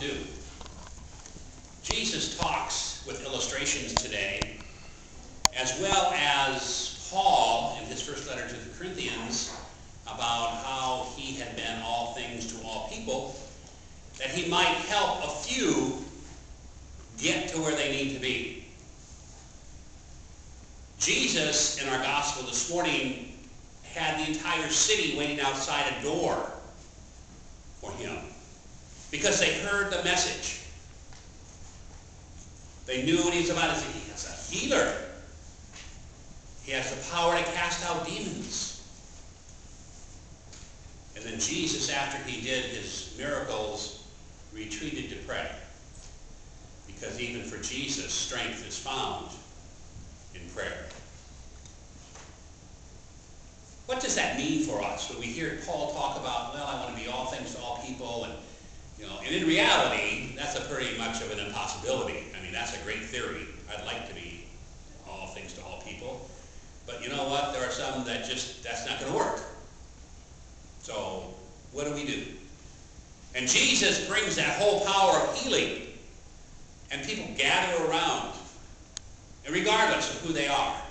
do. Jesus talks with illustrations today, as well as Paul in his first letter to the Corinthians, about how he had been all things to all people, that he might help a few get to where they need to be. Jesus, in our gospel this morning, had the entire city waiting outside a door for him because they heard the message. They knew what he was about. He is a healer. He has the power to cast out demons. And then Jesus, after he did his miracles, retreated to pray. Because even for Jesus, strength is found in prayer. What does that mean for us when we hear Paul talk about, well, I want to be all things to all people, and in reality, that's a pretty much of an impossibility. I mean, that's a great theory. I'd like to be all things to all people. But you know what? There are some that that's not going to work. So, what do we do? And Jesus brings that whole power of healing. And people gather around, and regardless of who they are.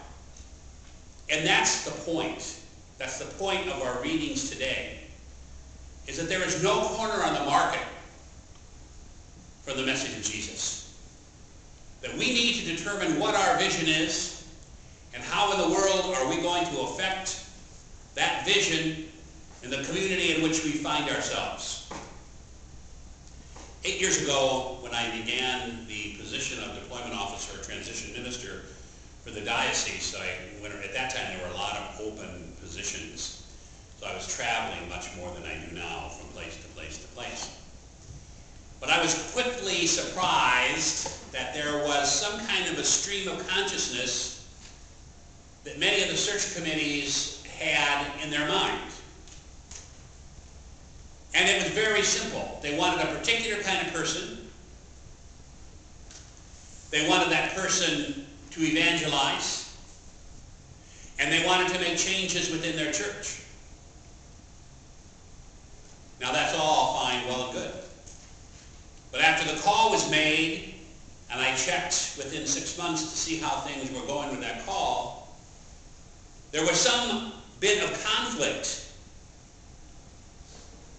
And that's the point. That's the point of our readings today, is that there is no corner on the market for the message of Jesus. That we need to determine what our vision is, and how in the world are we going to affect that vision in the community in which we find ourselves. 8 years ago, when I began the position of deployment officer, transition minister for the diocese, at that time there were a lot of open positions. So I was traveling much more than I do now from place to place to place. But I was quickly surprised that there was some kind of a stream of consciousness that many of the search committees had in their mind. And it was very simple. They wanted a particular kind of person. They wanted that person to evangelize. And they wanted to make changes within their church. Now that's all fine, well and good. But after the call was made, and I checked within 6 months to see how things were going with that call, there was some bit of conflict,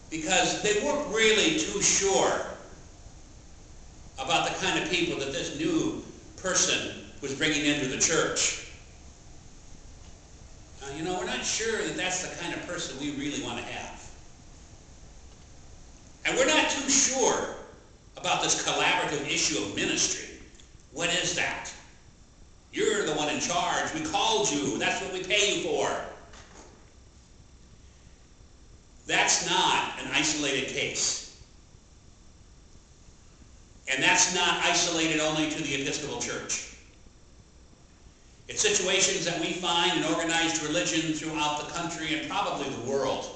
because they weren't really too sure about the kind of people that this new person was bringing into the church. We're not sure that that's the kind of person we really want to have. And we're not too sure about this collaborative issue of ministry. What is that? You're the one in charge. We called you. That's what we pay you for. That's not an isolated case. And that's not isolated only to the Episcopal Church. It's situations that we find in organized religion throughout the country and probably the world.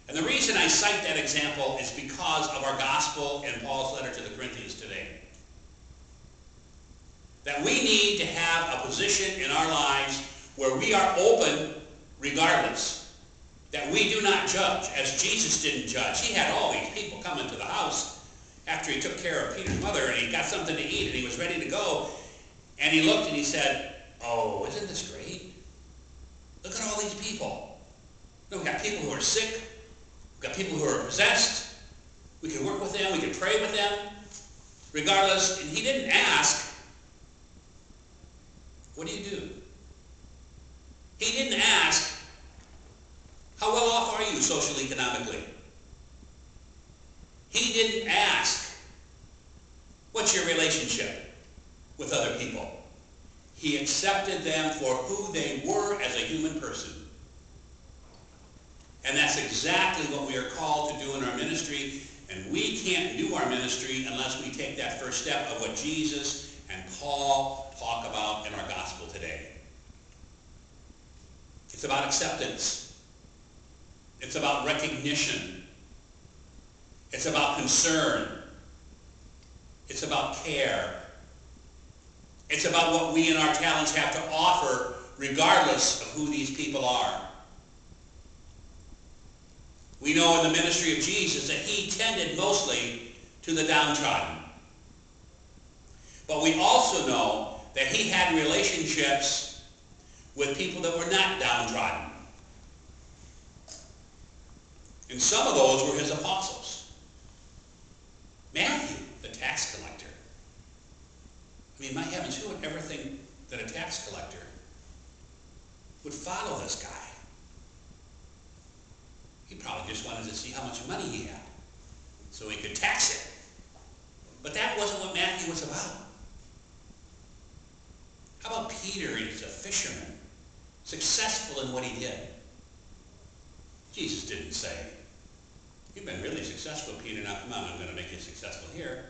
And the reason I cite that example is because of our gospel and Paul's letter to the Corinthians today. That we need to have a position in our lives where we are open regardless. That we do not judge, as Jesus didn't judge. He had all these people coming to the house after he took care of Peter's mother, and he got something to eat, and he was ready to go. And he looked and he said, "Oh, isn't this great? Look at all these people. We've got people who are sick. We've got people who are possessed. We can work with them. We can pray with them. Regardless." And he didn't ask, "What do you do?" He didn't ask, "How well off are you socially, economically?" He didn't ask, "What's your relationship with other people?" He accepted them for who they were as a human person. And that's exactly what we are called to do in our ministry. And we can't do our ministry unless we take that first step of what Jesus and Paul talk about in our gospel today. It's about acceptance. It's about recognition. It's about concern. It's about care. It's about what we and our talents have to offer regardless of who these people are. We know in the ministry of Jesus that he tended mostly to the downtrodden. But we also know that he had relationships with people that were not downtrodden. And some of those were his apostles. Matthew, the tax collector. I mean, my heavens, who would ever think that a tax collector would follow this guy? He probably just wanted to see how much money he had so he could tax it. But that wasn't what Matthew was about. How about Peter? He's a fisherman, successful in what he did. Jesus didn't say, "You've been really successful, Peter. Now come on, I'm going to make you successful here."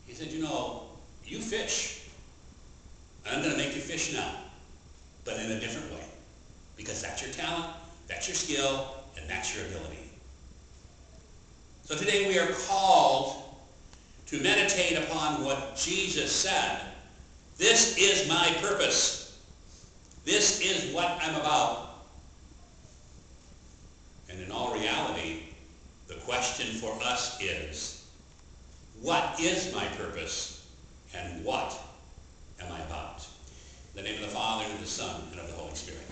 He said, "You know, you fish. And I'm going to make you fish now, but in a different way. Because that's your talent, that's your skill, and that's your ability." So today we are called to meditate upon what Jesus said. This is my purpose. This is what I'm about. And in all reality, the question for us is, what is my purpose and what am I about? In the name of the Father, and of the Son, and of the Holy Spirit.